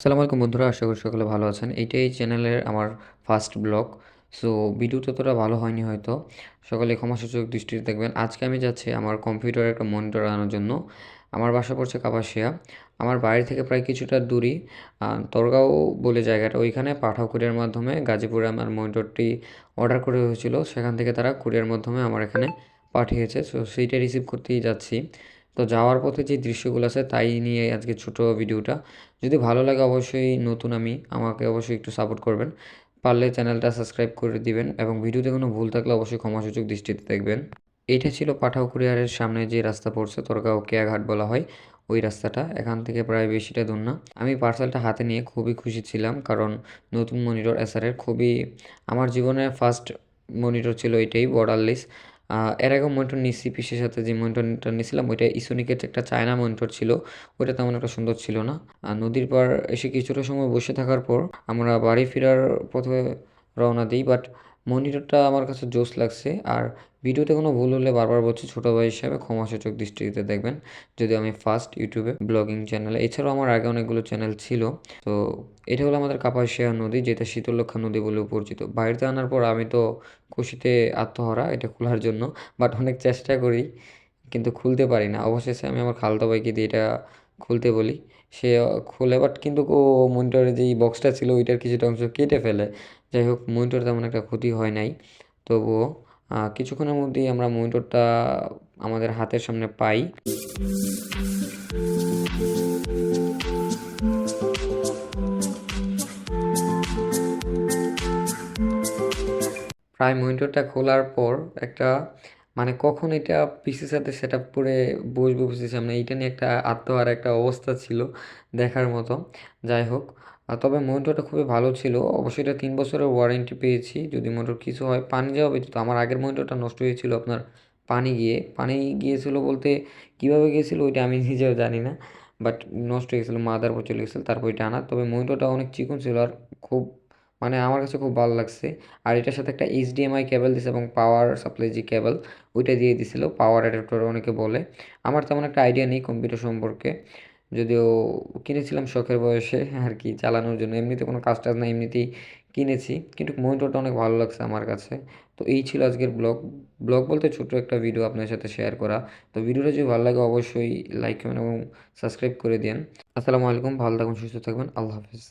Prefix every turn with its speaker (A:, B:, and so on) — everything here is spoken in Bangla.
A: আসসালামু আলাইকুম বন্ধুরা, আশা করি সকলে ভালো আছেন। এইটাই চ্যানেলের আমার ফার্স্ট ব্লগ। সো ভিডিও ততটা ভালো হয়নি হয়তো, সকলে ক্ষমাসূচক দৃষ্টিতে দেখবেন। আজকে আমি যাচ্ছি আমার কম্পিউটারের একটা মনিটর আনার জন্য। আমার বাসা পড়ছে কাপাসিয়া। আমার বাড়ি থেকে প্রায় কিছুটা দূরই তরগাঁও বলে জায়গাটা, ওইখানে পাঠাও কুরিয়ার মাধ্যমে গাজীপুরে আমার মনিটরটি অর্ডার করে হয়েছিল। সেখান থেকে তারা কুরিয়ার মাধ্যমে আমার এখানে পাঠিয়েছে। সো সেইটা রিসিভ করতেই যাচ্ছি। তো যাওয়ার পথে যে দৃশ্যগুলো আছে তাই নিয়ে আজকে ছোট ভিডিওটা। যদি ভালো লাগে অবশ্যই, নতুন আমাকে অবশ্যই একটু সাপোর্ট করবেন। পারলে চ্যানেলটা সাবস্ক্রাইব করে দিবেন এবং ভিডিওতে কোনো ভুল থাকলে অবশ্যই ক্ষমাসূচক দৃষ্টিতে দেখবেন। এইটা ছিল পাঠাও কুরিয়ারের সামনে যে রাস্তা পড়ছে, তোরগাঁও কেয়াঘাট বলা হয় ওই রাস্তাটা। এখান থেকে প্রায় বেশিটা দূর না। আমি পার্সেলটা হাতে নিয়ে খুবই খুশি ছিলাম, কারণ নতুন মনিটর এসারের খুবই আমার জীবনের ফার্স্ট মনিটর ছিল এটাই, বর্ডারলেস। এর আগেও মনিটর নিচ্ছি, পিসির সাথে যে মনিটরটা নিয়েছিলাম ওইটা ইসোনিকের একটা চায়না মনিটর ছিল। ওইটা তেমন একটা সুন্দর ছিল না। আর নদীর পার এসে কিছুটা সময় বসে থাকার পর আমরা বাড়ি ফেরার পথে রওনা দিই। বাট মনিটরটা আমার কাছে জোস লাগছে। আর ভিডিওতে কোনো ভুল হলে বারবার বলছি, ছোটো ভাই হিসাবে ক্ষমাসূচক দৃষ্টিতে দেখবেন। যদিও আমি ফার্স্ট ইউটিউবে ব্লগিং চ্যানেলে, এছাড়াও আমার আগে অনেকগুলো চ্যানেল ছিল। তো এটা হলো আমাদের কাপাসিয়া নদী, যেটা শীতলক্ষ্যা নদী বলেও পরিচিত। বাড়িতে আনার পর আমি তো খুশিতে আত্মহারা এটা খোলার জন্য। বাট অনেক চেষ্টা করি কিন্তু খুলতে পারি না। অবশেষে আমি আমার খালাতো ভাইকে দিয়ে এটা খুলতে বলি। সে খুলে, বাট কিন্তু ও মনিটরের যেই বক্সটা ছিল ওইটার কিছুটা অংশ কেটে ফেলে। যাই হোক, মনিটর তেমন একটা ক্ষতি হয় নাই। তবুও কিছুক্ষণের মধ্যেই আমরা মনিটরটা আমাদের হাতের সামনে পাই। প্রায় মনিটরটা খোলার পর একটা মানে কখন এটা পিসির সাথে সেট আপ করে বসবো পিসির সামনে, এইটা নিয়ে একটা আত্মহারা একটা অবস্থা ছিল দেখার মতো। যাই হোক, তবে মনিটরটা খুবই ভালো ছিল। অবশ্যই এটা 3 বছরের ওয়ারেন্টি পেয়েছি। যদি মনিটর কিছু হয়, পানি যাওয়া ব্যতীত। আমার আগের মনিটরটা নষ্ট হয়েছিল আপনার পানি গিয়েছিল বলতে কীভাবে গিয়েছিল ওইটা আমি নিজেও জানি না। বাট নষ্ট হয়ে গেছিলো, মাদারবোর্ড চলে গেছিলো, তারপর এটা আনা। তবে মনিটরটা অনেক চিকন ছিল আর খুব মানে আমার কাছে খুব ভালো লাগছে। আর এটার সাথে একটা এইচডিএমআই কেবল দিছে এবং পাওয়ার সাপ্লাই যে কেবল ওইটা দিয়ে দিছিল, পাওয়ার অ্যাডাপ্টার অনেকে বলে। আমার তেমন একটা আইডিয়া নেই কম্পিউটার সম্পর্কে, যদিও কিনেছিলাম শখের বয়সে আর কি, চালানোর জন্য। এমনিতে কোনো কাজ টাজ না, এমনিতেই কিনেছি। কিন্তু মনিটরটা অনেক ভালো লাগছে আমার কাছে। তো এই ছিল আজকের ব্লগ। ব্লগ বলতে ছোট্ট একটা ভিডিও আপনার সাথে শেয়ার করা। তো ভিডিওটা যদি ভালো লাগে অবশ্যই লাইক কমেন্ট এবং সাবস্ক্রাইব করে দিন। আসসালামু আলাইকুম, ভালো থাকুন, সুস্থ থাকবেন, আল্লাহ হাফিজ।